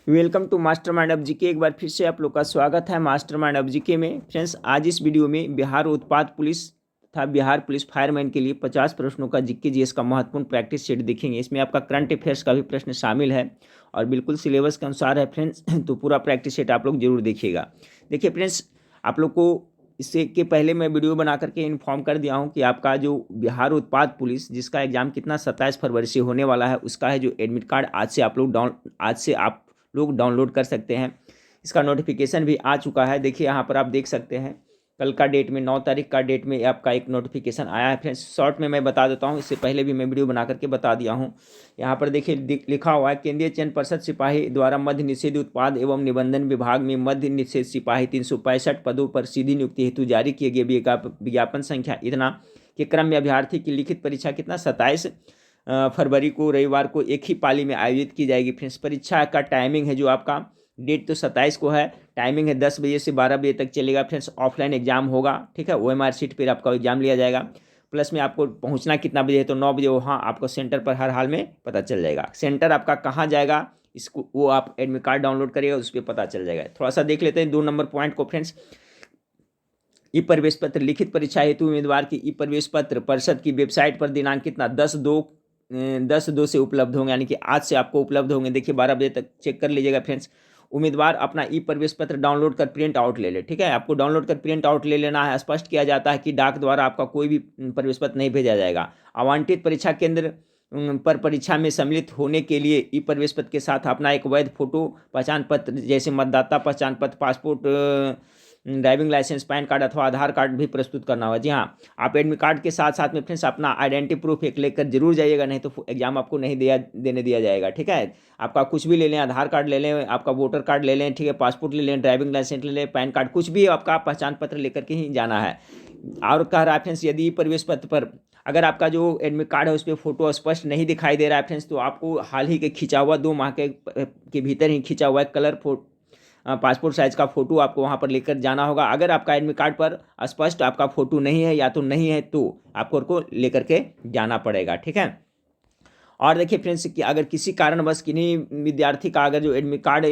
Welcome to master mind of GK. एक बार फिर से आप लोग का स्वागत है मास्टर माइंड ऑफ जीके में। फ्रेंड्स, आज इस वीडियो में बिहार उत्पाद पुलिस तथा बिहार पुलिस फायरमैन के लिए 50 प्रश्नों का जीके जीएस का महत्वपूर्ण प्रैक्टिस सेट देखेंगे। इसमें आपका करंट अफेयर्स का भी प्रश्न शामिल है और बिल्कुल सिलेबस के अनुसार है फ्रेंड्स। तो पूरा प्रैक्टिस सेट आप लोग जरूर देखिएगा। देखिए फ्रेंड्स, आप लोग को इससे के पहले मैं वीडियो बना करके इन्फॉर्म कर दिया हूं कि आपका जो बिहार उत्पाद पुलिस जिसका एग्जाम कितना 27 फरवरी से होने वाला है, उसका है जो एडमिट कार्ड आज से आप लोग डाउनलोड कर सकते हैं। इसका नोटिफिकेशन भी आ चुका है। देखिए यहाँ पर आप देख सकते हैं, कल का डेट में 9 तारीख का डेट में आपका एक नोटिफिकेशन आया है। फ्रेंड्स, शॉर्ट में मैं बता देता हूँ, इससे पहले भी मैं वीडियो बना करके बता दिया हूँ। यहाँ पर देखिए लिखा हुआ है, केंद्रीय चयन पर्षद सिपाही द्वारा मद्य निषेध उत्पाद एवं निबंधन विभाग में मद्य निषेध सिपाही 365 पदों पर सीधी नियुक्ति हेतु जारी किए गए विज्ञापन संख्या इतना के क्रम में अभ्यर्थी की लिखित परीक्षा कितना 27 फरवरी को रविवार को एक ही पाली में आयोजित की जाएगी। फ्रेंड्स, परीक्षा का टाइमिंग है जो आपका डेट तो 27 को है, टाइमिंग है 10 बजे से 12 बजे तक चलेगा। फ्रेंड्स, ऑफलाइन एग्जाम होगा, ठीक है। OMR सीट पर आपका एग्जाम लिया जाएगा। प्लस में आपको पहुंचना कितना बजे है, तो 9 बजे वहाँ आपको सेंटर पर हर हाल में पता चल जाएगा। सेंटर आपका कहाँ जाएगा इसको वो आप एडमिट कार्ड डाउनलोड करिएगा, उस पर पता चल जाएगा। थोड़ा सा देख लेते हैं 2 नंबर पॉइंट को। फ्रेंड्स, ई प्रवेश पत्र लिखित परीक्षा हेतु उम्मीदवार की ई प्रवेश पत्र परिषद की वेबसाइट पर दिनांक कितना 10/2 से उपलब्ध होंगे, यानी कि आज से आपको उपलब्ध होंगे। देखिए 12 बजे तक चेक कर लीजिएगा। फ्रेंड्स, उम्मीदवार अपना ई प्रवेश पत्र डाउनलोड कर प्रिंट आउट ले ले, ठीक है। आपको डाउनलोड कर प्रिंट आउट ले लेना है। स्पष्ट किया जाता है कि डाक द्वारा आपका कोई भी प्रवेश पत्र नहीं भेजा जाएगा। आवंटित परीक्षा केंद्र पर परीक्षा में सम्मिलित होने के लिए ई प्रवेश पत्र के साथ अपना एक वैध फोटो पहचान पत्र जैसे मतदाता पहचान पत्र, passport, driving licence, PAN card अथवा आधार कार्ड भी प्रस्तुत करना होगा। जी हाँ, आप एडमिट कार्ड के साथ साथ में फ्रेंड्स अपना आइडेंटिटी प्रूफ एक लेकर जरूर जाइएगा, नहीं तो एग्जाम आपको नहीं देने दिया जाएगा, ठीक है। आपका कुछ भी ले लें, आधार कार्ड ले लें, आपका वोटर कार्ड ले लें, ठीक है, पासपोर्ट ले लें, ड्राइविंग लाइसेंस ले लें, पैन कार्ड, कुछ भी आपका पहचान पत्र लेकर के ही जाना है। और कह रहा है फ्रेंड्स, यदि प्रवेश पत्र पर अगर आपका जो एडमिट कार्ड है उस पर फोटो स्पष्ट नहीं दिखाई दे रहा है फ्रेंड्स, तो आपको हाल ही के खिंचा हुआ 2 माह के भीतर ही खिंचा हुआ कलर पासपोर्ट साइज का फोटो आपको वहां पर लेकर जाना होगा। अगर आपका एडमिट कार्ड पर स्पष्ट आपका फोटो नहीं है या तो नहीं है, तो आपको लेकर के जाना पड़ेगा, ठीक है। और देखिए फ्रेंड्स, कि अगर किसी कारणवश किन्हीं विद्यार्थी का अगर जो एडमिट कार्ड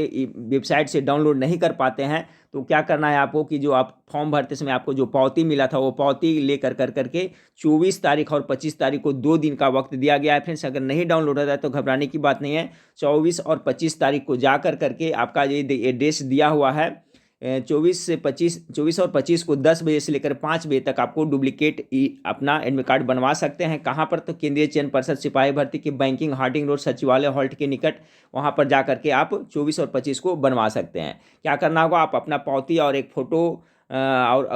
वेबसाइट से डाउनलोड नहीं कर पाते हैं, तो क्या करना है आपको कि जो आप फॉर्म भरते समय आपको जो पावती मिला था वो पावती लेकर करके 24 तारीख और 25 तारीख को 2 दिन का वक्त दिया गया है। फ्रेंड्स, अगर नहीं डाउनलोड होता है तो घबराने की बात नहीं है। 24 और 25 तारीख को जा करके आपका ये एड्रेस दिया हुआ है 24 और 25 को 10 बजे से लेकर 5 बजे तक आपको डुप्लीकेट अपना एडमिट कार्ड बनवा सकते हैं। कहाँ पर, तो केंद्रीय चयन पर्षद सिपाही भर्ती के बैंकिंग हार्डिंग रोड सचिवालय हॉल्ट के निकट, वहाँ पर जा करके आप 24 और 25 को बनवा सकते हैं। क्या करना होगा, आप अपना पावती और एक फोटो और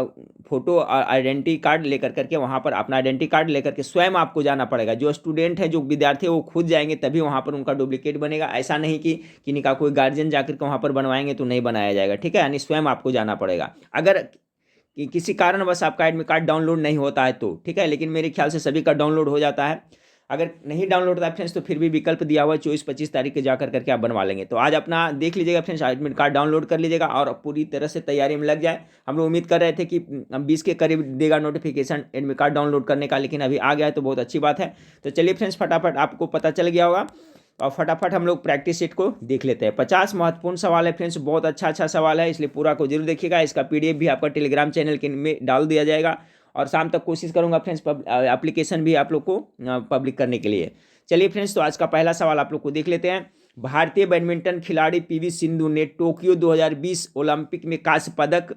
आइडेंटिटी कार्ड लेकर करके वहाँ पर अपना आइडेंटिटी कार्ड लेकर के स्वयं आपको जाना पड़ेगा। जो स्टूडेंट है, जो विद्यार्थी है, वो खुद जाएंगे तभी वहाँ पर उनका डुप्लीकेट बनेगा। ऐसा नहीं कि किन्हीं का कोई गार्जियन जाकर के वहाँ पर बनवाएंगे तो नहीं बनाया जाएगा, ठीक है। यानी स्वयं आपको जाना पड़ेगा। अगर किसी कारणवश आपका एडमिट कार्ड डाउनलोड नहीं होता है तो ठीक है, लेकिन मेरे ख्याल से सभी का डाउनलोड हो जाता है। अगर नहीं डाउनलोड होता है फ्रेंड्स, तो फिर भी विकल्प दिया हुआ है 24-25 तारीख के जाकर करके आप बनवा लेंगे। तो आज अपना देख लीजिएगा फ्रेंड्स, एडमिट कार्ड डाउनलोड कर लीजिएगा और पूरी तरह से तैयारी में लग जाए। हम लोग उम्मीद कर रहे थे कि 20 के करीब देगा नोटिफिकेशन एडमिट कार्ड डाउनलोड करने का, लेकिन अभी आ गया है तो बहुत अच्छी बात है। तो चलिए फ्रेंड्स, फटाफट आपको पता चल गया होगा और फटाफट हम लोग प्रैक्टिस सेट को देख लेते हैं। 50 महत्वपूर्ण सवाल है फ्रेंड्स, बहुत अच्छा सवाल है, इसलिए पूरा को जरूर देखिएगा। इसका PDF भी आपका टेलीग्राम चैनल के में डाल दिया जाएगा और शाम तक कोशिश करूंगा फ्रेंड्स एप्लीकेशन भी आप लोग को पब्लिक करने के लिए। चलिए फ्रेंड्स, तो आज का पहला सवाल आप लोग को देख लेते हैं। भारतीय बैडमिंटन खिलाड़ी PV सिंधु ने टोक्यो 2020 ओलंपिक में कांस्य पदक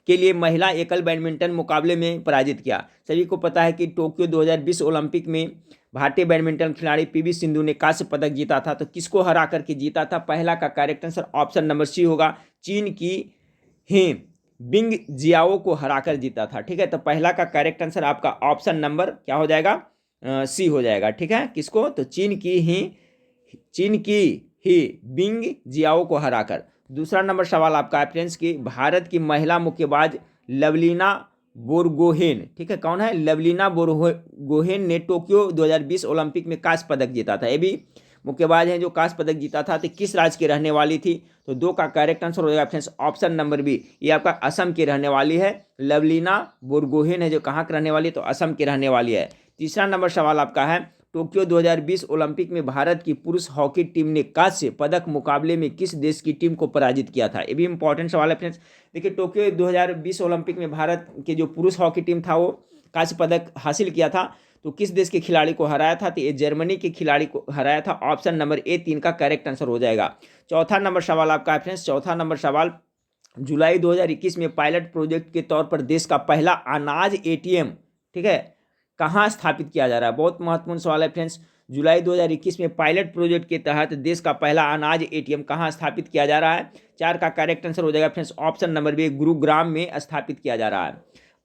के लिए महिला एकल बैडमिंटन मुकाबले में पराजित किया। सभी को पता है कि टोक्यो 2020 ओलंपिक में भारतीय बैडमिंटन खिलाड़ी PV सिंधु ने कांस्य पदक जीता था। तो किसको हरा करके जीता था? पहला का correct answer option number C होगा, चीन की ही बिंग जियाओ को हराकर जीता था, ठीक है। तो पहला का करेक्ट आंसर आपका ऑप्शन नंबर क्या हो जाएगा? C हो जाएगा, ठीक है। किसको? तो चीन की ही बिंग जियाओ को हराकर। दूसरा नंबर सवाल आपका है फ्रेंड्स कि भारत की महिला मुक्केबाज लवलीना बोरगोहेन, ठीक है, कौन है? लवलीना बोरगोहेन ने टोक्यो 2020 ओलंपिक में कांस्य पदक जीता था। ये भी मुक्केबाज हैं जो कांस्य पदक जीता था। तो किस राज्य की रहने वाली थी? तो 2 का करेक्ट आंसर हो जाएगा फ्रेंड्स ऑप्शन नंबर B। ये आपका असम की रहने वाली है। लवलीना बोरगोहेन है जो कहाँ की रहने वाली है? तो असम की रहने वाली है। तीसरा नंबर सवाल आपका है, टोक्यो 2020 ओलंपिक में भारत की पुरुष हॉकी टीम ने कांस्य पदक मुकाबले में किस देश की टीम को पराजित किया था? ये भी इंपॉर्टेंट सवाल है फ्रेंड्स। देखिए, टोक्यो 2020 ओलंपिक में भारत की जो पुरुष हॉकी टीम था वो कांस्य पदक हासिल किया था, तो किस देश के खिलाड़ी को हराया था? तो ये जर्मनी के खिलाड़ी को हराया था। ऑप्शन नंबर ए 3 का करेक्ट आंसर हो जाएगा। चौथा नंबर सवाल आपका है फ्रेंड्स। चौथा नंबर सवाल, जुलाई 2021 में पायलट प्रोजेक्ट के तौर पर देश का पहला अनाज एटीएम, ठीक है, कहाँ स्थापित किया जा रहा है? बहुत महत्वपूर्ण सवाल है फ्रेंड्स। जुलाई 2021 में पायलट प्रोजेक्ट के तहत देश का पहला अनाज एटीएम कहाँ स्थापित किया जा रहा है? 4 का करेक्ट आंसर हो जाएगा friends. Option number B, Gurugram में स्थापित किया जा रहा है।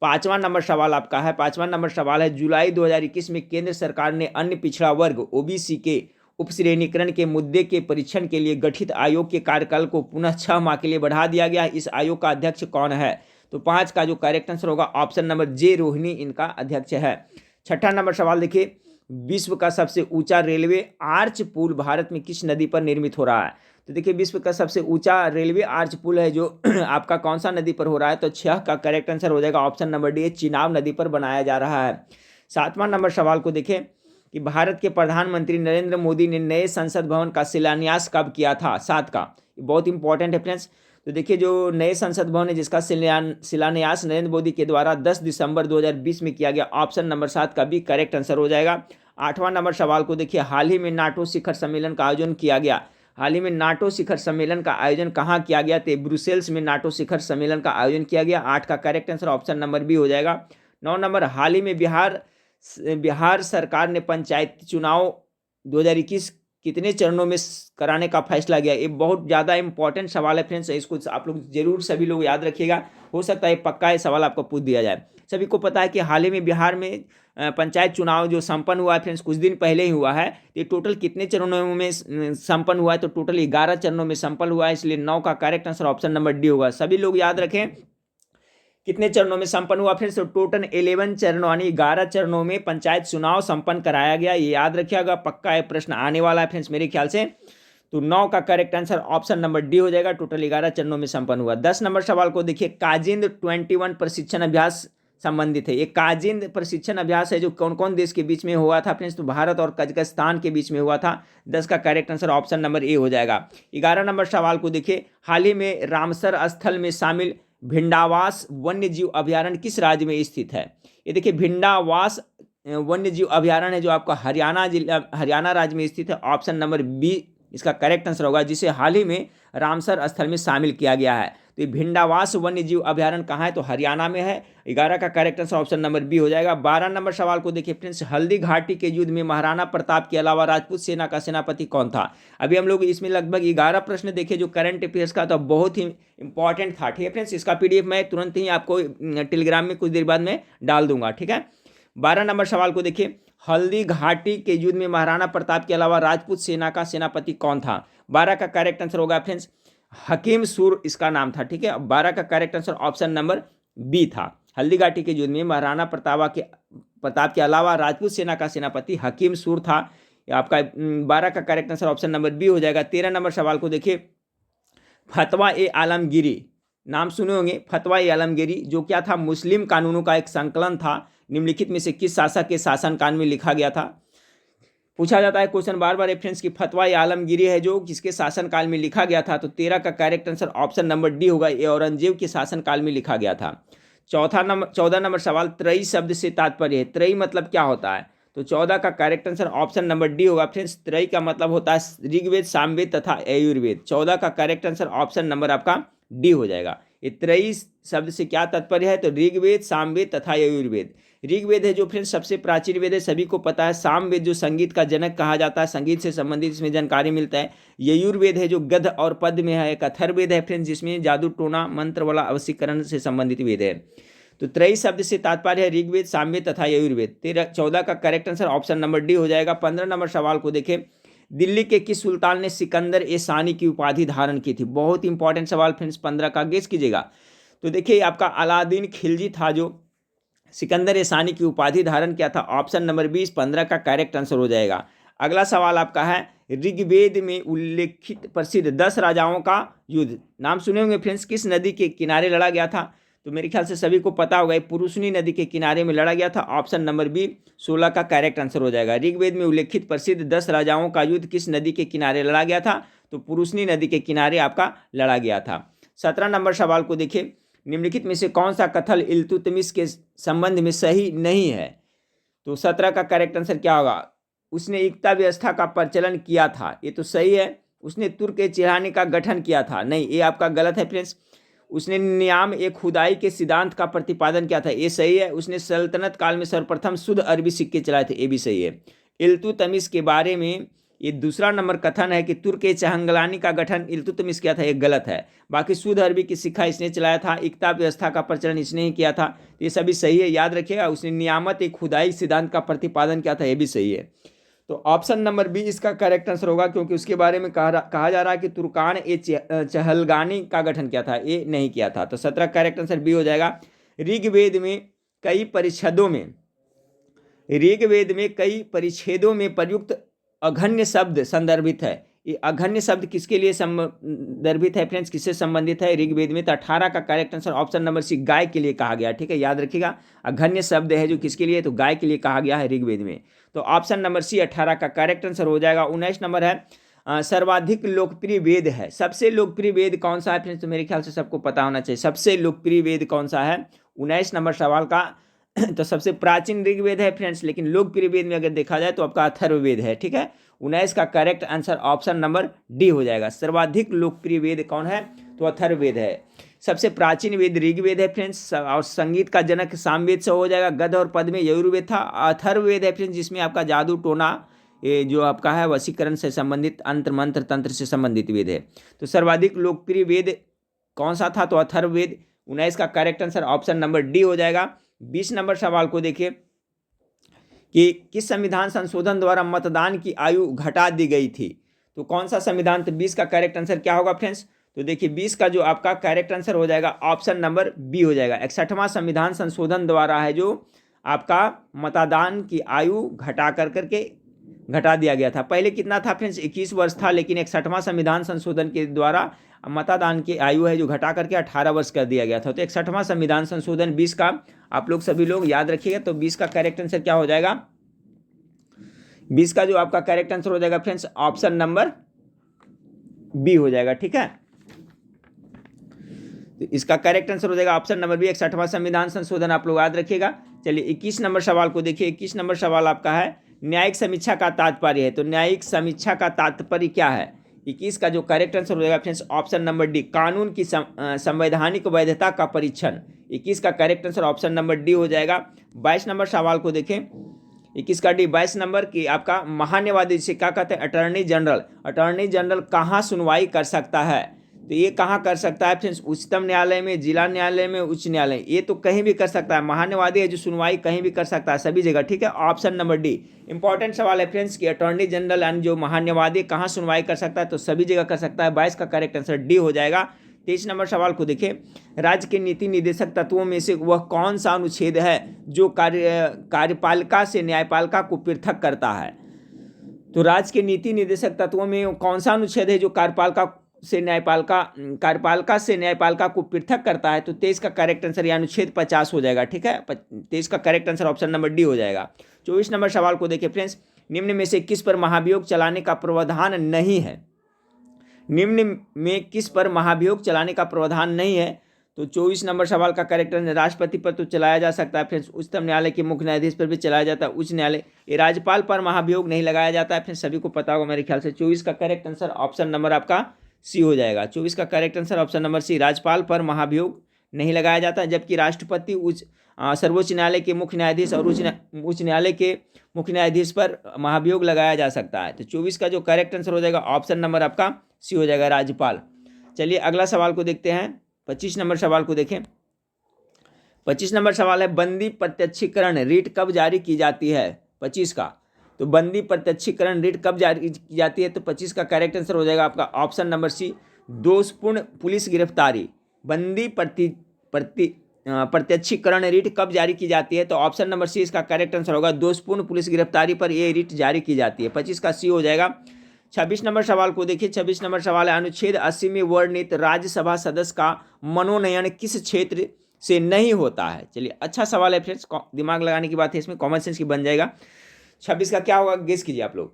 पांचवा नंबर सवाल आपका है। पांचवा नंबर सवाल है, जुलाई 2021 में केंद्र सरकार ने अन्य पिछड़ा वर्ग ओबीसी के उपश्रेणीकरण के मुद्दे के परीक्षण के लिए गठित आयोग के कार्यकाल को पुनः 6 माह के लिए बढ़ा दिया गया। इस आयोग का अध्यक्ष कौन है? तो 5 का जो करेक्ट आंसर होगा ऑप्शन नंबर जे, रोहिणी इनका अध्यक्ष है। छठा नंबर सवाल देखिए, विश्व का सबसे ऊंचा रेलवे आर्च पुल भारत में किस नदी पर निर्मित हो रहा है? तो देखिए, विश्व का सबसे ऊंचा रेलवे आर्च पुल है जो आपका कौन सा नदी पर हो रहा है? तो 6 का करेक्ट आंसर हो जाएगा ऑप्शन नंबर डी, चिनाब नदी पर बनाया जा रहा है। सातवां नंबर सवाल को देखें कि भारत के प्रधानमंत्री नरेंद्र मोदी ने नए संसद भवन का शिलान्यास कब किया था? 7 का, बहुत इंपॉर्टेंट है फ्रेंड्स। तो देखिए, जो नए संसद भवन है जिसका शिलान्यास नरेंद्र मोदी के द्वारा 10 दिसंबर 2020 में किया गया, ऑप्शन नंबर 7 का भी करेक्ट आंसर हो जाएगा। आठवां नंबर सवाल को देखिए, हाल ही में नाटो शिखर सम्मेलन का आयोजन किया गया। हाल ही में नाटो शिखर सम्मेलन का आयोजन कहाँ किया गया? तो ब्रुसेल्स में नाटो शिखर सम्मेलन का आयोजन किया गया। 8 का correct answer option number B हो जाएगा। 9 नंबर, हाल ही में बिहार सरकार ने पंचायती चुनाव 2021 कितने चरणों में कराने का फैसला किया? ये बहुत ज़्यादा इंपॉर्टेंट सवाल है फ्रेंड्स, इसको आप लोग जरूर सभी लोग याद रखिएगा। हो सकता है पक्का ये सवाल आपको पूछ दिया जाए। सभी को पता है कि हाल ही में बिहार में पंचायत चुनाव जो संपन्न हुआ है फ्रेंड्स, कुछ दिन पहले ही हुआ है। ये टोटल कितने चरणों में संपन्न हुआ है? तो टोटल 11 चरणों में संपन्न हुआ है, इसलिए 9 का correct answer option number D होगा। सभी लोग याद रखें कितने चरणों में संपन्न हुआ फ्रेंड्स? तो टोटल 11 चरणों यानी 11 चरणों में पंचायत चुनाव संपन्न कराया गया। ये याद रखिएगा, पक्का है प्रश्न आने वाला है फ्रेंड्स मेरे ख्याल से। तो 9 का correct answer option number D हो जाएगा। टोटल 11 चरणों में संपन्न हुआ। 10 नंबर सवाल को देखिए, काजिंद 21 प्रशिक्षण अभ्यास संबंधित है। ये काजिंद प्रशिक्षण अभ्यास है जो कौन कौन देश के बीच में हुआ था फ्रेंड्स? तो भारत और कजाकिस्तान के बीच में हुआ था। 10 का correct answer option number A हो जाएगा। 11 नंबर सवाल को देखिए, हाल ही में रामसर स्थल में शामिल भिंडावास वन्य जीव अभ्यारण्य किस राज्य में स्थित है? ये देखिए, भिंडावास वन्य जीव अभ्यारण्य है जो आपका हरियाणा राज्य में स्थित है। ऑप्शन नंबर बी इसका करेक्ट आंसर होगा, जिसे हाल ही में रामसर स्थल में शामिल किया गया है। तो ये भिंडावास वन्य जीव अभ्यारण्य कहाँ है? तो हरियाणा में है। 11 का correct answer option number B हो जाएगा। 12 नंबर सवाल को देखिए फ्रेंड्स, हल्दी घाटी के युद्ध में महाराणा प्रताप के अलावा राजपूत सेना का सेनापति कौन था? अभी हम लोग इसमें लगभग 11 प्रश्न देखे जो करंट अफेयर्स का, तो बहुत ही इंपॉर्टेंट था। ठीक है फ्रेंड्स, इसका पीडीएफ मैं तुरंत ही आपको टेलीग्राम में कुछ देर बाद में डाल दूंगा। ठीक है, 12 नंबर सवाल को देखिए, हल्दी घाटी के युद्ध में महाराणा प्रताप के अलावा राजपूत सेना का सेनापति कौन था? 12 का करेक्ट आंसर होगा फ्रेंड्स हकीम सूर इसका नाम था। ठीक है, 12 का correct answer option number B था। हल्दी घाटी के युद्ध में महाराणा प्रताप के अलावा राजपूत सेना का सेनापति हकीम सूर था। आपका 12 का correct answer option number B हो जाएगा। 13 नंबर सवाल को देखिए, फतवा ए आलमगीरी नाम सुने होंगे। फतवा ए आलमगीरी जो क्या था? मुस्लिम कानूनों का एक संकलन था। निम्नलिखित में से किस शासक के शासनकाल में लिखा गया था? पूछा जाता है क्वेश्चन बार बार रेफरेंस की फतवा ए आलमगीरी है जो किसके शासनकाल में लिखा गया था? तो 13 का correct answer option number D होगा, ये औरंगजेब के शासनकाल में लिखा गया था। 14 नंबर सवाल, त्रयी शब्द से तात्पर्य है। त्रयी मतलब क्या होता है? तो 14 का correct answer option number D होगा फ्रेंड्स। त्रयी का मतलब होता है ऋग्वेद, सामवेद तथा यजुर्वेद। 14 का करेक्ट आंसर ऑप्शन नंबर आपका डी हो जाएगा। ये त्रयी शब्द से क्या तात्पर्य है? तो ऋग्वेद, सामवेद तथा यजुर्वेद। ऋग्वेद है जो फ्रेंड्स सबसे प्राचीन वेद है, सभी को पता है। सामवेद जो संगीत का जनक कहा जाता है, संगीत से संबंधित इसमें जानकारी मिलता है। यजुर्वेद है जो गद्य और पद्य में है। एक अथर्ववेद है फ्रेंड्स जिसमें जादू टोना मंत्र वाला अवशीकरण से संबंधित वेद है। तो त्रयी शब्द से तात्पर्य है ऋग्वेद, सामवेद तथा यजुर्वेद। 14 का correct answer option number D हो जाएगा। 15 नंबर सवाल को देखें, दिल्ली के किस सुल्तान ने सिकंदर ए सानी की उपाधि धारण की थी? बहुत इंपॉर्टेंट सवाल फ्रेंड्स, 15 का गेस कीजिएगा। तो देखिए, आपका अलादीन खिलजी था जो सिकंदर ए सानी की उपाधि धारण किया था। ऑप्शन नंबर 20 15 का करेक्ट आंसर हो जाएगा। अगला सवाल आपका है, ऋग्वेद में उल्लेखित प्रसिद्ध 10 राजाओं का युद्ध नाम सुने होंगे फ्रेंड्स, किस नदी के किनारे लड़ा गया था? तो मेरे ख्याल से सभी को पता होगा, पुरुषनी नदी के किनारे में लड़ा गया था। ऑप्शन नंबर बी 16 का करेक्ट आंसर हो जाएगा। ऋग्वेद में उल्लेखित प्रसिद्ध 10 राजाओं का युद्ध किस नदी के किनारे लड़ा गया था? तो पुरुषनी नदी के किनारे आपका लड़ा गया था। 17 नंबर सवाल को देखिए, निम्नलिखित में से कौन सा कथन इल्तुतमिश के संबंध में सही नहीं है? तो 17 का करेक्ट आंसर क्या होगा? उसने एकता व्यवस्था का प्रचलन किया था, ये तो सही है। उसने तुर्क चिढ़ाने का गठन किया था, नहीं, ये आपका गलत है फ्रेंड्स। उसने नियाम ए खुदाई के सिद्धांत का प्रतिपादन किया था, ये सही है। उसने सल्तनत काल में सर्वप्रथम शुद्ध अरबी सिक्के चलाए थे, ये भी सही है। इल्तुतमिश के बारे में ये दूसरा नंबर कथन है कि तुर्क चहंगलानी का गठन इल्तुतमिश किया था, ये गलत है। बाकी शुद्ध अरबी की सिक्का इसने चलाया था, एकता व्यवस्था का प्रचलन इसने ही किया था, ये सभी सही है, याद रखिएगा। उसने नियामत एक खुदाई सिद्धांत का प्रतिपादन किया था, ये भी सही है। तो ऑप्शन नंबर बी इसका करेक्ट आंसर होगा, क्योंकि उसके बारे में कहा जा रहा है कि तुर्कान ए चहलगानी का गठन किया था, ये नहीं किया था। तो 17 करेक्ट आंसर बी हो जाएगा। ऋग्वेद में कई परिच्छेदों में प्रयुक्त अघन्य शब्द संदर्भित है। ये अघन्य शब्द किसके लिए संदर्भित है फ्रेंड्स, किससे संबंधित है ऋग्वेद में? तो 18 का correct answer option number C गाय के लिए कहा गया, ठीक है, याद रखिएगा। अघन्य शब्द है जो किसके लिए? तो गाय के लिए कहा गया है ऋग्वेद में। तो ऑप्शन नंबर सी 18 का करेक्ट आंसर हो जाएगा। 19 नंबर है सर्वाधिक लोकप्रिय वेद है। सबसे लोकप्रिय वेद कौन सा है फ्रेंड्स? तो मेरे ख्याल से सबको पता होना चाहिए, सबसे लोकप्रिय वेद कौन सा है 19 नंबर सवाल का। तो सबसे प्राचीन ऋग्वेद है फ्रेंड्स, लेकिन लोकप्रिय वेद में अगर देखा जाए तो आपका अथर्ववेद है, ठीक है। 19 का correct answer option number D हो जाएगा। सर्वाधिक लोकप्रिय वेद कौन है? तो अथर्ववेद है। सबसे प्राचीन वेद ऋग्वेद है फ्रेंड्स, और संगीत का जनक सामवेद से हो जाएगा। गद्य और पद में यजुर्वेद था। अथर्ववेद है फ्रेंड्स, जिसमें आपका जादू टोना ये जो आपका है वशीकरण से संबंधित अंतर मंत्र तंत्र से संबंधित वेद है। तो सर्वाधिक लोकप्रिय वेद कौन सा था? तो अथर्ववेद। 19 का correct answer option number D हो जाएगा। 20 नंबर सवाल को देखिए कि किस संविधान संशोधन द्वारा मतदान की आयु घटा दी गई थी? तो कौन सा संविधान? तो 20 का करेक्ट आंसर क्या होगा फ्रेंड्स? तो देखिए 20 का जो आपका करेक्ट आंसर हो जाएगा ऑप्शन नंबर बी हो जाएगा। 61वां संविधान संशोधन द्वारा है जो आपका मतदान की आयु घटा दिया गया था। पहले कितना था फ्रेंड्स? 21 वर्ष था, लेकिन 61वां संविधान संशोधन के द्वारा मतदान की आयु है जो घटा करके 18 वर्ष कर दिया गया था। तो 61वां संविधान संशोधन 20 का आप लोग सभी लोग याद रखिएगा। तो 20 का करेक्ट आंसर क्या हो जाएगा? 20 का जो आपका करेक्ट आंसर हो जाएगा फ्रेंड्स ऑप्शन नंबर बी हो जाएगा, ठीक है। तो इसका करेक्ट आंसर हो जाएगा ऑप्शन नंबर बी, 61वां संविधान संशोधन, आप लोग याद रखिएगा। चलिए 21 नंबर सवाल को देखिए। 21 नंबर सवाल आपका है न्यायिक समीक्षा का तात्पर्य है। तो न्यायिक समीक्षा का तात्पर्य क्या है? 21 का जो करेक्ट आंसर हो जाएगा फ्रेंड्स ऑप्शन नंबर डी, कानून की संवैधानिक वैधता का परीक्षण। 21 का correct answer option number D हो जाएगा। 22 नंबर सवाल को देखें। 21 का डी 22 नंबर की आपका महान्यायवादी जिसे क्या कहते हैं? Attorney general. अटॉर्नी जनरल कहाँ सुनवाई कर सकता है? तो ये कहाँ कर सकता है फ्रेंड्स? उच्चतम न्यायालय में, जिला न्यायालय में, उच्च न्यायालय, ये तो कहीं भी कर सकता है। महान्यायवादी है जो सुनवाई कहीं भी कर सकता है, सभी जगह, ठीक है। ऑप्शन नंबर डी इंपॉर्टेंट सवाल है फ्रेंड्स कि अटॉर्नी जनरल यानी जो महान्यायवादी कहाँ सुनवाई कर सकता है? तो सभी जगह कर सकता है। 22 का करेक्ट आंसर डी हो जाएगा। 23 नंबर सवाल को देखिए। राज्य के नीति निर्देशक तत्वों में से वह कौन सा अनुच्छेद है जो कार्यपालिका से न्यायपालिका को पृथक करता है? तो राज्य के नीति निर्देशक तत्वों में कौन सा अनुच्छेद है जो कार्यपालिका से न्यायपालिका को पृथक करता है? तो 23 का करेक्ट आंसर या अनुच्छेद 50 हो जाएगा, ठीक है। 23 का correct answer option number D हो जाएगा। 24 नंबर सवाल को देखिए फ्रेंड्स। निम्न में से किस पर महाभियोग चलाने का प्रावधान नहीं है? निम्न में किस पर महाभियोग चलाने का प्रावधान नहीं है? तो 24 नंबर सवाल का करेक्ट आंसर राष्ट्रपति पर तो चलाया जा सकता है फ्रेंड्स, उच्चतम न्यायालय के मुख्य न्यायाधीश पर भी चलाया जाता है, उच्च न्यायालय, ये राज्यपाल पर महाभियोग नहीं लगाया जाता है फ्रेंड्स, सभी को पता होगा मेरे ख्याल से। 24 का करेक्ट आंसर ऑप्शन नंबर आपका सी हो जाएगा। 24 का correct answer option number C, राज्यपाल पर महाभियोग नहीं लगाया जाता, जबकि राष्ट्रपति सर्वोच्च न्यायालय के मुख्य न्यायाधीश और उच्च न्यायालय के मुख्य न्यायाधीश पर महाभियोग लगाया जा सकता है। तो 24 का जो करेक्ट आंसर हो जाएगा ऑप्शन नंबर आपका सी हो जाएगा, राज्यपाल। चलिए अगला सवाल को देखते हैं। 25 नंबर सवाल को देखें। 25 नंबर सवाल है बंदी प्रत्यक्षीकरण रीट कब जारी की जाती है? 25 का तो बंदी प्रत्यक्षीकरण रीट कब जारी की जाती है? तो 25 का करेक्ट आंसर हो जाएगा आपका ऑप्शन नंबर सी, दोषपूर्ण पुलिस गिरफ्तारी। बंदी प्रत्यक्षीकरण रीट कब जारी की जाती है? तो ऑप्शन नंबर सी इसका करेक्ट आंसर होगा, दोषपूर्ण पुलिस गिरफ्तारी पर यह रीट जारी की जाती है। 25 का सी हो जाएगा। 26 नंबर सवाल को देखिए। 26 नंबर सवाल है अनुच्छेद 80 में वर्णित राज्यसभा सदस्य का मनोनयन किस क्षेत्र से नहीं होता है। चलिए, अच्छा सवाल है फ्रेंड्स, दिमाग लगाने की बात है इसमें, कॉमन सेंस की बन जाएगा। 26 का क्या होगा, गेस कीजिए आप लोग।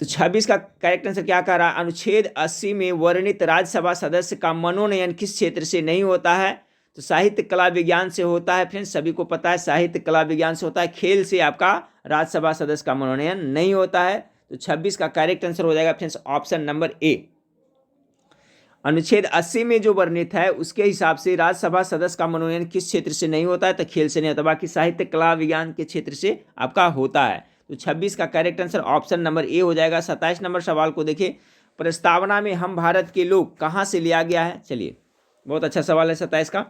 तो 26 का करेक्ट आंसर क्या कह रहा है, अनुच्छेद 80 में वर्णित राज्यसभा सदस्य का मनोनयन किस क्षेत्र से नहीं होता है? तो साहित्य कला विज्ञान से होता है फ्रेंड्स, सभी को पता है साहित्य कला विज्ञान से होता है। खेल से आपका राज्यसभा सदस्य का मनोनयन नहीं होता है। तो 26 का करेक्ट आंसर हो जाएगा फ्रेंड्स ऑप्शन नंबर ए। अनुच्छेद 80 में जो वर्णित है उसके हिसाब से राज्यसभा सदस्य का मनोनयन किस क्षेत्र से नहीं होता है? तो खेल से नहीं होता, बाकी साहित्य कला विज्ञान के क्षेत्र से आपका होता है। तो 26 का correct answer option number A हो जाएगा। 27 नंबर सवाल को देखिए, प्रस्तावना में हम भारत के लोग कहाँ से लिया गया है? चलिए, बहुत अच्छा सवाल है 27 का।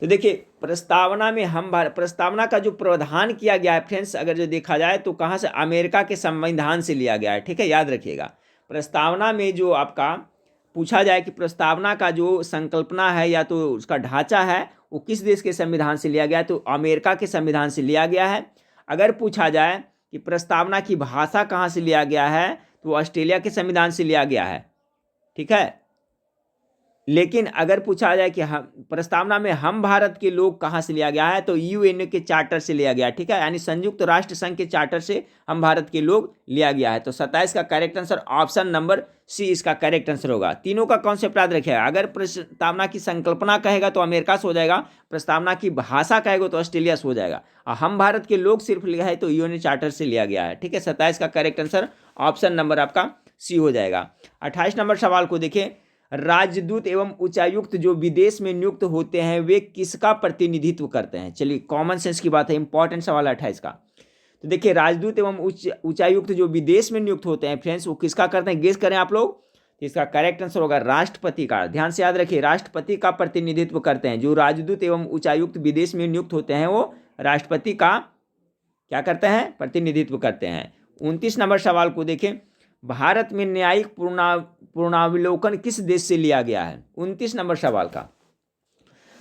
तो देखिए, प्रस्तावना में हम भारत, प्रस्तावना का जो प्रावधान किया गया है फ्रेंड्स, अगर जो देखा जाए तो कहाँ से, अमेरिका के संविधान से लिया गया है। ठीक है, याद रखिएगा। प्रस्तावना में जो आपका पूछा जाए कि प्रस्तावना का जो संकल्पना है या तो उसका ढांचा है वो किस देश के संविधान से लिया गया है, तो अमेरिका के संविधान से लिया गया है। अगर पूछा जाए कि प्रस्तावना की भाषा कहाँ से लिया गया है, तो ऑस्ट्रेलिया के संविधान से लिया गया है। ठीक है, लेकिन अगर पूछा जाए कि हम, प्रस्तावना में हम भारत के लोग कहाँ से लिया गया है, तो यूएनओ के चार्टर से लिया गया। ठीक है, यानी संयुक्त राष्ट्र संघ के चार्टर से हम भारत के लोग लिया गया है। तो 27 का correct answer option number C इसका करेक्ट आंसर होगा। तीनों का कॉन्सेप्ट याद रखिएगा। अगर प्रस्तावना की संकल्पना कहेगा तो अमेरिका से हो जाएगा, प्रस्तावना की भाषा कहेगा तो ऑस्ट्रेलिया से हो जाएगा, और हम भारत के लोग सिर्फ लिया है तो यूएनओ चार्टर से लिया गया है। ठीक है, 27 का करेक्ट आंसर ऑप्शन नंबर आपका सी हो जाएगा। 28 नंबर सवाल को देखिए, राजदूत एवं उच्चायुक्त जो विदेश में नियुक्त होते हैं वे किसका प्रतिनिधित्व करते हैं? चलिए, कॉमन सेंस की बात है, इंपॉर्टेंट सवाल है 28 का। तो देखिए, राजदूत एवं उच्चायुक्त जो विदेश में नियुक्त होते हैं फ्रेंड्स, वो किसका करते हैं? गेस करें आप लोग। तो इसका करेक्ट आंसर होगा राष्ट्रपति का। ध्यान से याद रखिए, राष्ट्रपति का प्रतिनिधित्व करते हैं। जो राजदूत एवं उच्चायुक्त विदेश में नियुक्त होते हैं वो राष्ट्रपति का क्या करते हैं? प्रतिनिधित्व करते हैं। 29 नंबर सवाल को देखें, भारत में न्यायिक पुनरावलोकन किस देश से लिया गया है? 29 नंबर सवाल का,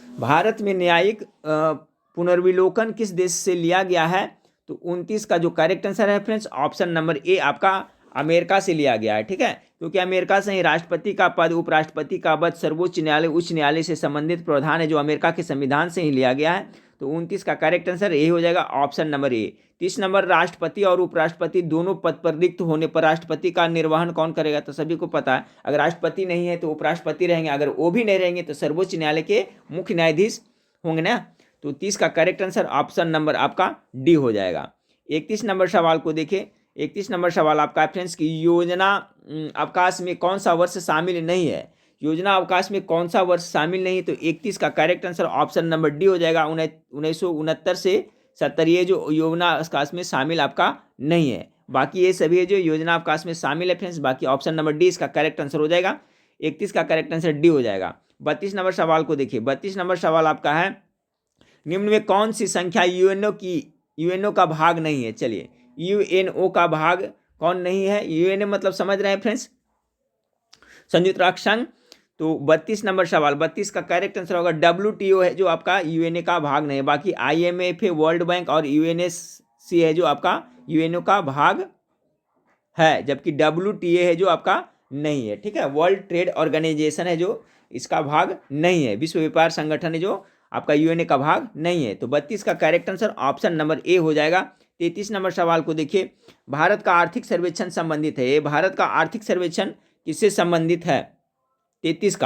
भारत में न्यायिक पुनर्विलोकन किस देश से लिया गया है? तो 29 का जो करेक्ट आंसर है फ्रेंड्स ऑप्शन नंबर ए आपका अमेरिका से लिया गया है। ठीक है, क्योंकि अमेरिका से ही राष्ट्रपति का पद, उपराष्ट्रपति का पद, सर्वोच्च न्यायालय, उच्च न्यायालय से संबंधित प्रावधान है जो अमेरिका के संविधान से ही लिया गया है। तो 29 का करेक्ट आंसर ए हो जाएगा ऑप्शन नंबर ए। 30 नंबर, राष्ट्रपति और उपराष्ट्रपति दोनों पद पर रिक्त होने पर राष्ट्रपति का निर्वहन कौन करेगा? तो सभी को पता है, अगर राष्ट्रपति नहीं है तो उपराष्ट्रपति रहेंगे, अगर वो भी नहीं रहेंगे तो सर्वोच्च न्यायालय के मुख्य न्यायाधीश होंगे ना। तो 30 का करेक्ट आंसर ऑप्शन नंबर आपका डी हो जाएगा। 31 नंबर सवाल को देखिए, 31 नंबर सवाल आपका फ्रेंड्स की योजना अवकाश में कौन सा वर्ष शामिल नहीं है? योजना अवकाश में कौन सा वर्ष शामिल नहीं? तो 31 का correct answer option number D हो जाएगा। 1969 से 70 ये जो योजना अवकाश में शामिल आपका नहीं है। बाकी ये सभी जो योजना अवकाश में शामिल है फ्रेंड्स, बाकी ऑप्शन नंबर डी इसका करेक्ट आंसर हो जाएगा। 31 का करेक्ट आंसर डी हो जाएगा। 32 नंबर सवाल को देखिए, 32 नंबर सवाल आपका है, निम्न में कौन सी संख्या यूएनओ का भाग नहीं है? चलिए, यूएनओ का भाग कौन नहीं है? यूएनओ मतलब समझ रहे हैं फ्रेंड्स, संयुक्त राष्ट्र संघ। तो 32 नंबर सवाल, 32 का करेक्ट आंसर होगा WTO है जो आपका यूएनए का भाग नहीं है। बाकी IMF है, वर्ल्ड बैंक और UNSC है जो आपका यूएनओ का भाग है, जबकि WTA है जो आपका नहीं है। ठीक है, वर्ल्ड ट्रेड ऑर्गेनाइजेशन है जो इसका भाग नहीं है, विश्व व्यापार संगठन है जो आपका यूएनए का भाग नहीं है। तो 32 का correct answer option number A हो जाएगा। 33 नंबर सवाल को देखिए, भारत का आर्थिक सर्वेक्षण संबंधित है, ये भारत का आर्थिक सर्वेक्षण किससे संबंधित है? 33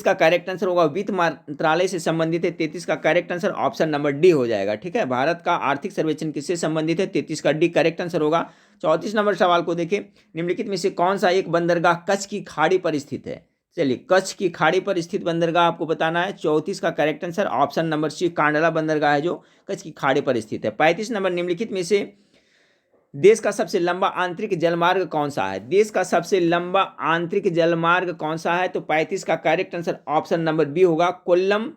का करेक्ट आंसर होगा वित्त मंत्रालय से संबंधित है। 33 का correct answer option number D हो जाएगा। ठीक है, भारत का आर्थिक सर्वेक्षण किससे संबंधित है? 33 का डी करेक्ट आंसर होगा। 34 नंबर सवाल को देखिए, निम्नलिखित में से कौन सा एक बंदरगाह कच्छ की खाड़ी पर स्थित है? चलिए, कच्छ की खाड़ी पर स्थित बंदरगाह आपको बताना है। 34 का correct answer option number C Kandla बंदरगाह है जो कच्छ की खाड़ी पर स्थित है। 35 नंबर, निम्नलिखित में से देश का सबसे लंबा आंतरिक जलमार्ग कौन सा है? देश का सबसे लंबा आंतरिक जलमार्ग कौन सा है? तो 35 का correct answer option number B होगा, कोल्लम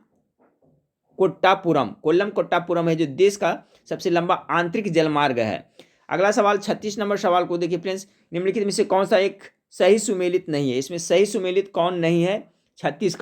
कोट्टापुरम है जो देश का सबसे लंबा आंतरिक जलमार्ग है। अगला सवाल 36 नंबर सवाल को देखिए फ्रेंड्स, निम्नलिखित में से कौन सा एक सही सुमेलित नहीं है? इसमें सही सुमेलित कौन नहीं है? 36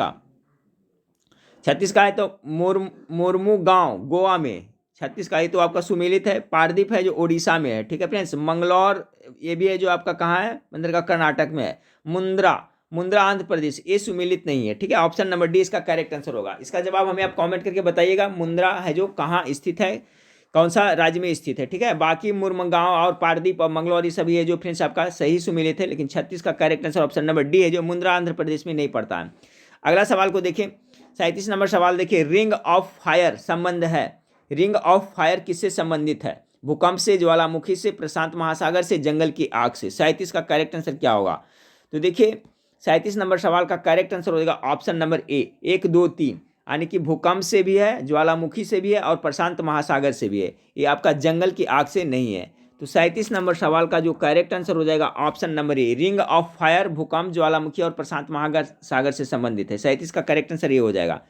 का है तो मोरमू गांव गोवा में, 36 का ये तो आपका सुमेलित है। पारदीप है जो ओडिशा में है। ठीक है फ्रेंड्स, मंगलौर ये भी है जो आपका कहाँ है? बंदरगाह कर्नाटक में है। मुंद्रा मुंद्रा आंध्र प्रदेश, ये सुमेलित नहीं है, ठीक है। ऑप्शन नंबर डी इसका करेक्ट आंसर होगा। इसका जवाब हमें आप कमेंट करके बताइएगा, मुंद्रा है जो कहाँ स्थित है, कौन सा राज्य में स्थित है, ठीक है। बाकी मुरमगांव और पारदीप और मंगलौर ये सभी है जो फ्रेंड्स आपका सही सुमेलित है, लेकिन 36 का correct answer option number D है जो मुंद्रा आंध्र प्रदेश में नहीं पड़ता है। अगला सवाल को देखें, 37 नंबर सवाल देखिए, रिंग ऑफ फायर संबंध है, रिंग ऑफ फायर किससे संबंधित है? भूकंप से, ज्वालामुखी से, प्रशांत महासागर से, जंगल की आग से। 37 का करेक्ट आंसर क्या होगा? तो देखिए 37 नंबर सवाल का करेक्ट आंसर होगा ऑप्शन नंबर ए, 1 2 3, यानी कि भूकंप से भी है, ज्वालामुखी से भी है और प्रशांत महासागर से भी है, ये आपका जंगल की आग से नहीं है। तो 37 नंबर सवाल का जो करेक्ट आंसर हो जाएगा option number A, ring of fire भूकंप, ज्वालामुखी और प्रशांत महासागर से संबंधित है। 37 का करेक्ट आंसर ये हो जाएगा।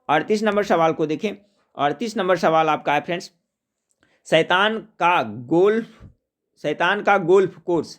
38 नंबर सवाल को देखें, 38 नंबर सवाल आपका है फ्रेंड्स, शैतान का golf course,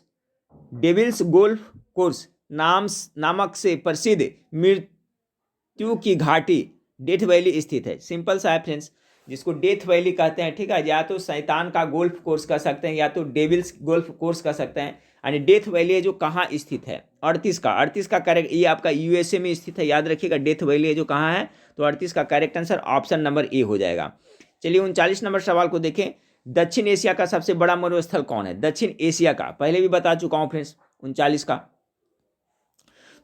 devil's golf course नामक से प्रसिद्ध मृत्यु की घाटी डेथ वैली स्थित है। सिंपल सा है फ्रेंड्स, जिसको डेथ वैली कहते हैं, ठीक है। या तो शैतान का गोल्फ कोर्स कह सकते हैं या तो डेविल्स गोल्फ कोर्स कह सकते हैं, यानी डेथ वैली है जो कहाँ स्थित है। 38 का करेक्ट, ये आपका यूएसए में स्थित है, याद रखिएगा। डेथ वैली है जो कहाँ है, तो 38 का correct answer option number A हो जाएगा। चलिए 39 नंबर सवाल को देखें, दक्षिण एशिया का सबसे बड़ा मरुस्थल कौन है? दक्षिण एशिया का पहले भी बता चुका हूं फ्रेंड्स 39 का।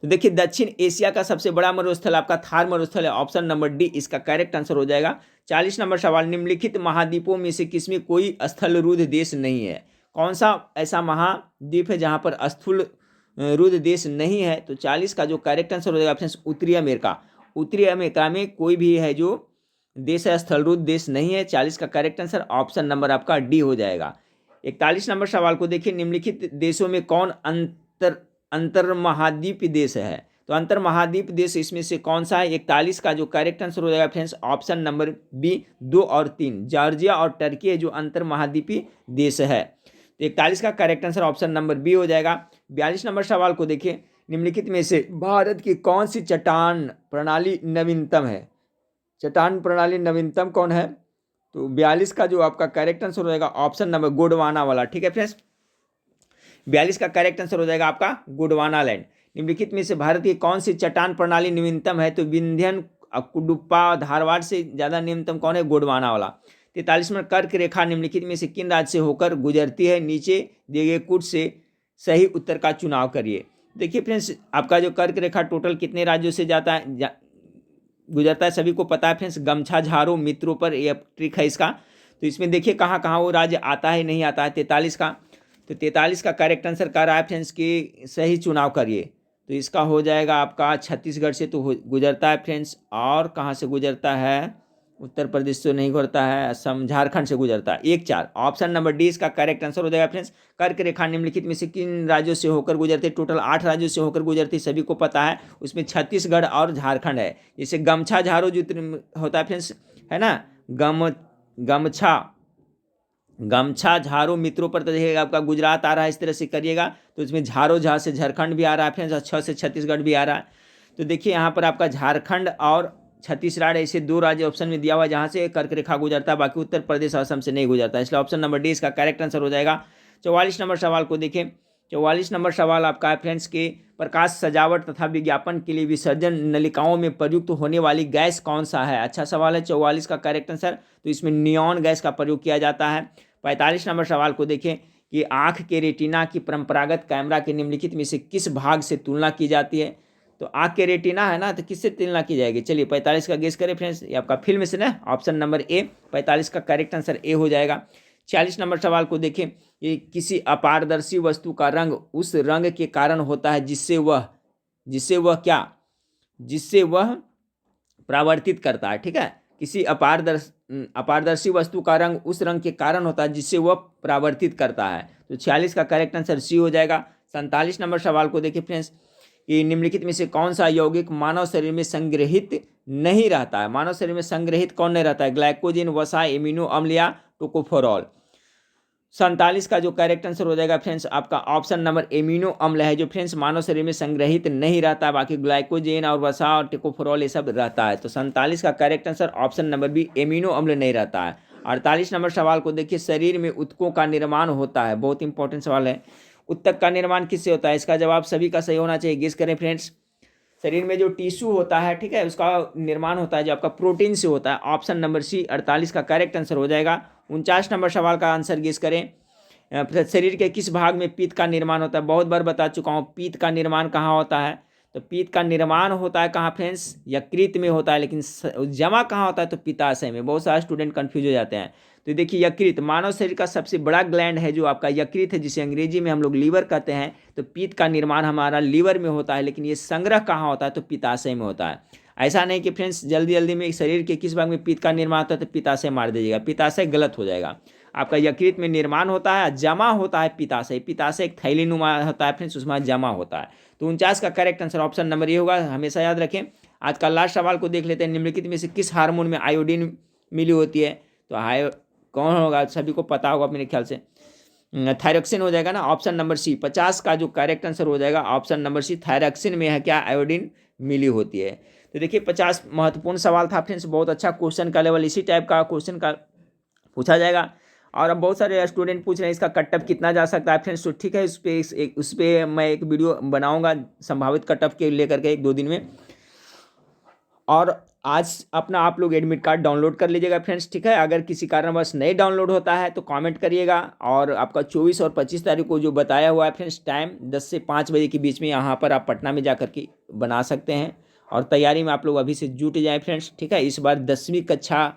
तो देखिए दक्षिण एशिया का सबसे बड़ा मरुस्थल आपका थार मरुस्थल है, ऑप्शन नंबर डी इसका करेक्ट आंसर हो जाएगा। 40 नंबर सवाल, निम्नलिखित महाद्वीपों में से किसमें कोई स्थलरूद्ध देश नहीं है? कौन सा ऐसा महाद्वीप है जहां पर स्थलरूद्ध देश नहीं है? तो 40 का जो करेक्ट आंसर हो जाएगा फ्रेंड्स उत्तरी अमेरिका। उत्तरी अमेरिका में कोई भी है जो देश है स्थलरूद्ध देश नहीं है। 40 का करेक्ट आंसर ऑप्शन नंबर आपका डी हो जाएगा। 41 नंबर सवाल को देखिए, निम्नलिखित देशों में कौन अंतर महाद्वीपीय देश है? तो अंतर महाद्वीप देश इसमें से कौन सा है? 41 का जो करेक्ट आंसर हो जाएगा फ्रेंड्स ऑप्शन नंबर बी 2 और 3, जॉर्जिया और टर्की है जो अंतर महाद्वीपीय देश है। तो 41 का correct answer option number B हो जाएगा। 42 नंबर सवाल को देखिए, निम्नलिखित में से भारत की कौन सी चट्टान प्रणाली नवीनतम है? चट्टान प्रणाली नवीनतम कौन है? तो 42 का जो आपका करेक्ट आंसर हो जाएगा ऑप्शन नंबर गोंडवाना वाला, ठीक है फ्रेंड्स। 42 का करेक्ट आंसर हो जाएगा आपका गोंडवाना लैंड। निम्नलिखित में से भारत की कौन सी चट्टान प्रणाली नवीनतम है? तो विंध्यन, कुडुप्पा, धारवाड़ से ज्यादा नवीनतम कौन है? गोंडवाना वाला। 43 में कर्क रेखा निम्नलिखित में से किन राज्य से होकर गुजरती है? नीचे दिए गए कुछ से सही उत्तर का चुनाव करिए। देखिए फ्रेंड्स, आपका जो कर्क रेखा टोटल कितने राज्यों से गुजरता है सभी को पता है फ्रेंड्स, गमछा झारो मित्रों पर यह ट्रिक है इसका। तो इसमें देखिए कहाँ कहाँ वो राज्य आता है नहीं आता है। 43 का, तो 43 का करेक्ट आंसर कर रहा है फ्रेंड्स कि सही चुनाव करिए। तो इसका हो जाएगा आपका छत्तीसगढ़ से तो गुजरता है फ्रेंड्स, और कहाँ से गुजरता है? उत्तर प्रदेश से नहीं गुजरता है, असम झारखंड से गुजरता है। 1-4 ऑप्शन नंबर डी इसका करेक्ट आंसर हो जाएगा फ्रेंड्स। कर्क रेखा निम्नलिखित में से किन राज्यों से होकर गुजरती है? टोटल 8 राज्यों से होकर गुजरती, सभी को पता है। उसमें छत्तीसगढ़ और झारखंड है। जैसे गमछा झारो जो होता है फ्रेंड्स, है ना, गमछा झारो मित्रों पर, तो देखिएगा आपका गुजरात आ रहा है, इस तरह से करिएगा। तो इसमें झारो झा से झारखंड भी आ रहा है फ्रेंड्स, और 6 से छत्तीसगढ़ भी आ रहा है। तो देखिए यहाँ पर आपका झारखंड और छत्तीसगढ़ ऐसे 2 राज्य ऑप्शन में दिया हुआ है जहाँ से कर्क रेखा गुजरता है, बाकी उत्तर प्रदेश असम से नहीं गुजरता, इसलिए ऑप्शन नंबर डी इसका करेक्ट आंसर हो जाएगा। 44 नंबर सवाल को देखें, 44 नंबर सवाल आपका है फ्रेंड्स के प्रकाश सजावट तथा विज्ञापन के लिए विसर्जन नलिकाओं में प्रयुक्त होने वाली गैस कौन सा है? अच्छा सवाल है। 44 का करेक्ट आंसर, तो इसमें नियॉन गैस का प्रयोग किया जाता है। 45 नंबर सवाल को देखें कि आँख के रेटिना की परंपरागत कैमरा के निम्नलिखित में से किस भाग से तुलना की जाती है? तो आँख के रेटिना है ना, तो किससे तुलना की जाएगी? चलिए 45 का गेस करें फ्रेंड्स, ये आपका फिल्म से ना, ऑप्शन नंबर ए 45 का करेक्ट आंसर ए हो जाएगा। 46 नंबर सवाल को देखें, ये किसी अपारदर्शी वस्तु का रंग उस रंग के कारण होता है जिससे वह परावर्तित करता है, ठीक है। किसी अपारदर्शी वस्तु का रंग उस रंग के कारण होता है जिससे वह परावर्तित करता है। तो 46 का करेक्ट आंसर सी हो जाएगा। 47 नंबर सवाल को देखिए फ्रेंड्स, कि निम्नलिखित में से कौन सा यौगिक मानव शरीर में संग्रहित नहीं रहता है? मानव शरीर में संग्रहित कौन नहीं रहता है? ग्लाइकोजन, वसा, एमिनो अम्ल या टोकोफेरॉल। 47 का जो करेक्ट आंसर हो जाएगा फ्रेंड्स आपका ऑप्शन नंबर एमिनो अम्ल है, जो फ्रेंड्स मानव शरीर में संग्रहित नहीं रहता, बाकी ग्लाइकोजन और वसा और टोकोफेरॉल ये सब रहता है। तो 47 का correct answer option number B amino अम्ल नहीं रहता है। 48 नंबर सवाल को देखिए, शरीर में ऊतकों का निर्माण होता है, बहुत इंपॉर्टेंट सवाल है। उत्तक का निर्माण किससे होता है? इसका जवाब सभी का सही होना चाहिए। गेस करें फ्रेंड्स। शरीर में जो टिश्यू होता है, ठीक है, उसका निर्माण होता है जो आपका प्रोटीन से होता है। ऑप्शन नंबर सी 48 का करेक्ट आंसर हो जाएगा। 49 नंबर सवाल का आंसर गेस करें। शरीर के किस भाग में पित्त का निर्माण होता है? बहुत बार बता चुका हूँ, पित्त का निर्माण कहाँ होता है। तो पित्त का निर्माण होता है कहाँ फ्रेंड्स? यकृत में होता है, लेकिन जमा कहाँ होता है? तो पित्ताशय में। बहुत सारे स्टूडेंट कंफ्यूज हो जाते हैं। तो देखिए, यकृत मानव शरीर का सबसे बड़ा ग्लैंड है जो आपका यकृत है, जिसे अंग्रेजी में हम लोग लीवर कहते हैं। तो पित्त का निर्माण हमारा लीवर में होता है, लेकिन ये संग्रह कहाँ होता है? तो पित्ताशय में होता है। ऐसा नहीं कि फ्रेंड्स जल्दी जल्दी में शरीर के किस भाग में पित्त का निर्माण होता है तो पित्ताशय मार दीजिएगा, पित्ताशय गलत हो जाएगा। आपका यकृत में निर्माण होता है, जमा होता है पित्ताशय। पित्ताशय एक थैलीनुमा होता है फ्रेंड्स, उसमें जमा होता है। तो 49 का करेक्ट आंसर ऑप्शन नंबर ये होगा, हमेशा याद रखें। आज का लास्ट सवाल को देख लेते हैं। निम्नलिखित में से किस हार्मोन में आयोडीन मिली होती है? तो कौन होगा? सभी को पता होगा मेरे ख्याल से, थायरॉक्सिन हो जाएगा ना। ऑप्शन नंबर सी 50 का जो करेक्ट आंसर हो जाएगा ऑप्शन नंबर सी, थायरॉक्सिन में है क्या? आयोडीन मिली होती है। तो देखिए 50 महत्वपूर्ण सवाल था फ्रेंड्स, बहुत अच्छा क्वेश्चन का लेवल इसी टाइप का क्वेश्चन का पूछा जाएगा। और अब बहुत सारे स्टूडेंट पूछ रहे हैं इसका कट ऑफ कितना जा सकता है फ्रेंड्स। तो ठीक है, उस पर मैं एक वीडियो बनाऊंगा संभावित कट ऑफ के लेकर के 1-2 दिन में। और आज अपना आप लोग एडमिट कार्ड डाउनलोड कर लीजिएगा फ्रेंड्स, ठीक है। अगर किसी कारणवश नहीं डाउनलोड होता है तो कमेंट करिएगा। और आपका 24 और 25 तारीख को जो बताया हुआ है फ्रेंड्स टाइम 10 से 5 बजे के बीच में, यहाँ पर आप पटना में जाकर के बना सकते हैं। और तैयारी में आप लोग अभी से जुट जाएँ फ्रेंड्स, ठीक है। इस बार 10वीं कक्षा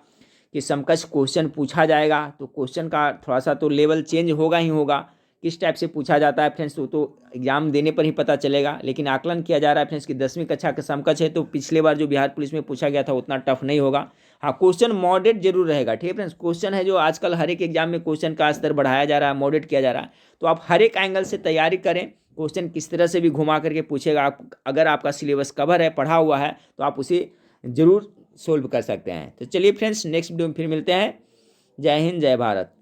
के समकक्ष क्वेश्चन पूछा जाएगा, तो क्वेश्चन का थोड़ा सा तो लेवल चेंज होगा ही होगा। किस टाइप से पूछा जाता है फ्रेंड्स तो एग्जाम देने पर ही पता चलेगा। लेकिन आकलन किया जा रहा है फ्रेंड्स कि 10वीं कक्षा के समकक्ष है, तो पिछले बार जो बिहार पुलिस में पूछा गया था उतना टफ नहीं होगा। हाँ, क्वेश्चन मॉडरेट जरूर रहेगा, ठीक है फ्रेंड्स। क्वेश्चन है जो आजकल हर एक एग्जाम में क्वेश्चन का स्तर बढ़ाया जा रहा है, मॉडरेट किया जा रहा है। तो आप हर एक एंगल से तैयारी करें, क्वेश्चन किस तरह से भी घुमा करके पूछेगा। अगर आपका सिलेबस कवर है, पढ़ा हुआ है, तो आप उसे जरूर सोल्व कर सकते हैं। तो चलिए फ्रेंड्स, नेक्स्ट वीडियो में फिर मिलते हैं। जय हिंद, जय भारत।